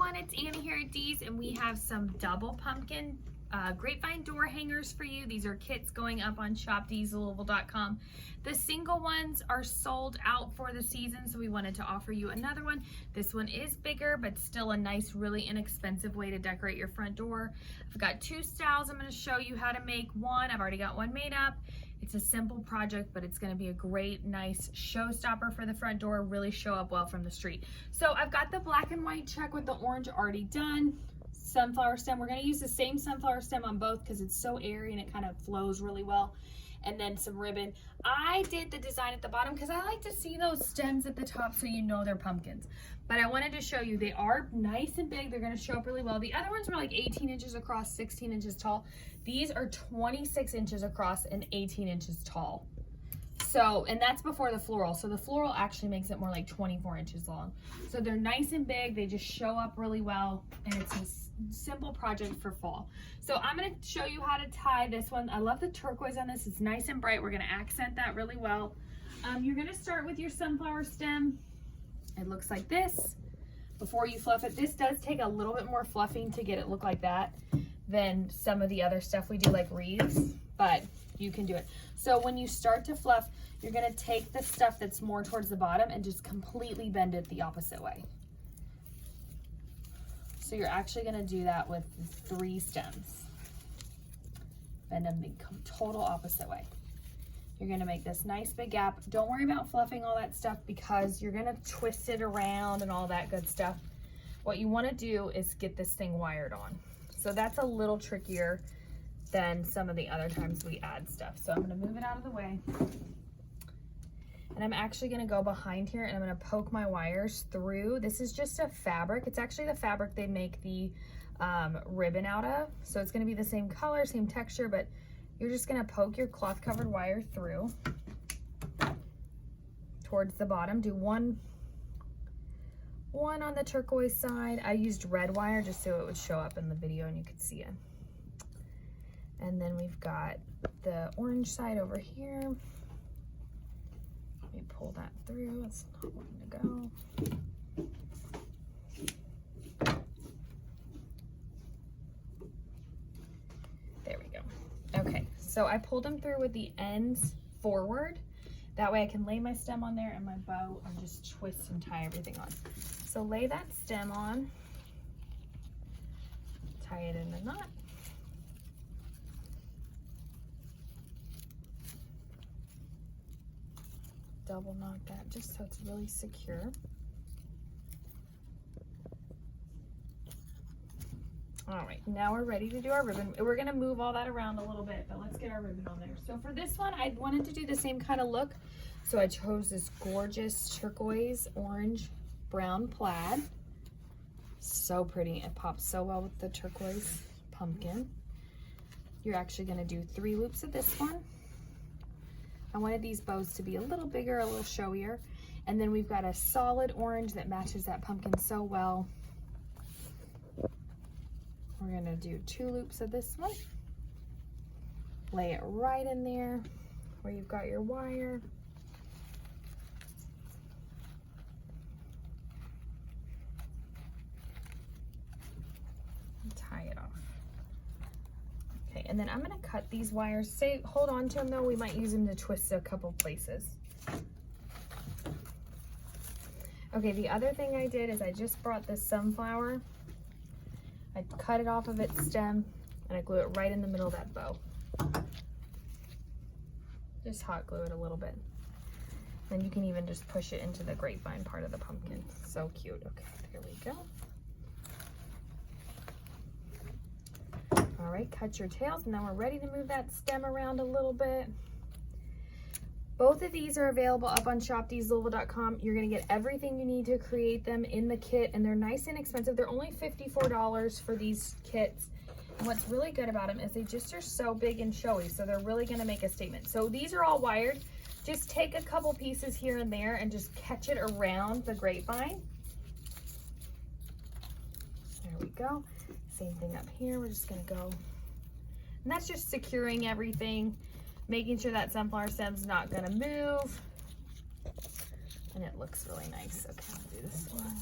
everyone, it's Anna here at Dee's, and we have some double pumpkin grapevine door hangers for you. These are kits going up on shopdeeslouisville.com. The single ones are sold out for the season, so we wanted to offer you another one. This one is bigger, but still a nice, really inexpensive way to decorate your front door. I've got two styles I'm going to show you how to make one. I've already got one made up. It's a simple project, but it's going to be a great, nice showstopper for the front door, really show up well from the street. So I've got the black and white check with the orange already done. Sunflower stem. We're going to use the same sunflower stem on both because it's so airy and it kind of flows really well. And then some ribbon. I did the design at the bottom because I like to see those stems at the top so you know they're pumpkins. But I wanted to show you they are nice and big. They're going to show up really well. The other ones were like 18 inches across, 16 inches tall. These are 26 inches across and 18 inches tall. So, and that's before the floral. So the floral actually makes it more like 24 inches long. So they're nice and big. They just show up really well. And it's a simple project for fall. So I'm going to show you how to tie this one. I love the turquoise on this. It's nice and bright. We're going to accent that really well. You're going to start with your sunflower stem. It looks like this. Before you fluff it, this does take a little bit more fluffing to get it look like that than some of the other stuff we do like wreaths, but you can do it. So when you start to fluff, you're going to take the stuff that's more towards the bottom and just completely bend it the opposite way. So you're actually going to do that with 3 stems. Bend them the total opposite way. You're going to make this nice big gap. Don't worry about fluffing all that stuff because you're going to twist it around and all that good stuff. What you want to do is get this thing wired on. So that's a little trickier than some of the other times we add stuff. So I'm going to move it out of the way. And I'm actually going to go behind here and I'm going to poke my wires through. This is just a fabric. It's actually the fabric they make the ribbon out of. So it's going to be the same color, same texture, but you're just going to poke your cloth covered wire through towards the bottom. Do one on the turquoise side. I used red wire just so it would show up in the video and you could see it. And then we've got the orange side over here. Let me pull that through. It's not wanting to go. There we go. Okay, so I pulled them through with the ends forward. That way I can lay my stem on there and my bow and just twist and tie everything on. So lay that stem on, tie it in a knot. Double knot that just so it's really secure. All right, now we're ready to do our ribbon. We're gonna move all that around a little bit, but let's get our ribbon on there. So for this one, I wanted to do the same kind of look. So I chose this gorgeous turquoise, orange, brown plaid. So pretty, it pops so well with the turquoise pumpkin. You're actually gonna do 3 loops of this one. I wanted these bows to be a little bigger, a little showier. And then we've got a solid orange that matches that pumpkin so well. We're gonna do 2 loops of this one. Lay it right in there where you've got your wire. And tie it off. Okay, and then I'm gonna cut these wires. Hold on to them though, we might use them to twist a couple places. Okay, the other thing I did is I just brought this sunflower. I cut it off of its stem and I glue it right in the middle of that bow. Just hot glue it a little bit. Then you can even just push it into the grapevine part of the pumpkin. So cute. Okay, there we go. All right, cut your tails and then we're ready to move that stem around a little bit. Both of these are available up on shopdeeslouisville.com. You're going to get everything you need to create them in the kit, and they're nice and inexpensive. They're only $54 for these kits. And what's really good about them is they just are so big and showy, so they're really going to make a statement. So these are all wired. Just take a couple pieces here and there and just catch it around the grapevine. There we go. Same thing up here. We're just going to go. And that's just securing everything. Making sure that sunflower stem's not gonna move. And it looks really nice. Okay, I'll do this one.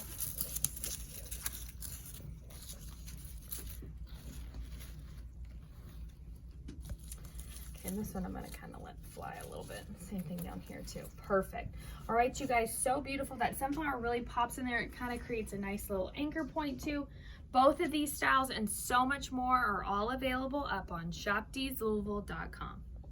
And this one I'm gonna kind of let fly a little bit. Same thing down here too. Perfect. All right, you guys, so beautiful. That sunflower really pops in there. It kind of creates a nice little anchor point too. Both of these styles and so much more are all available up on shopdeeslouisville.com.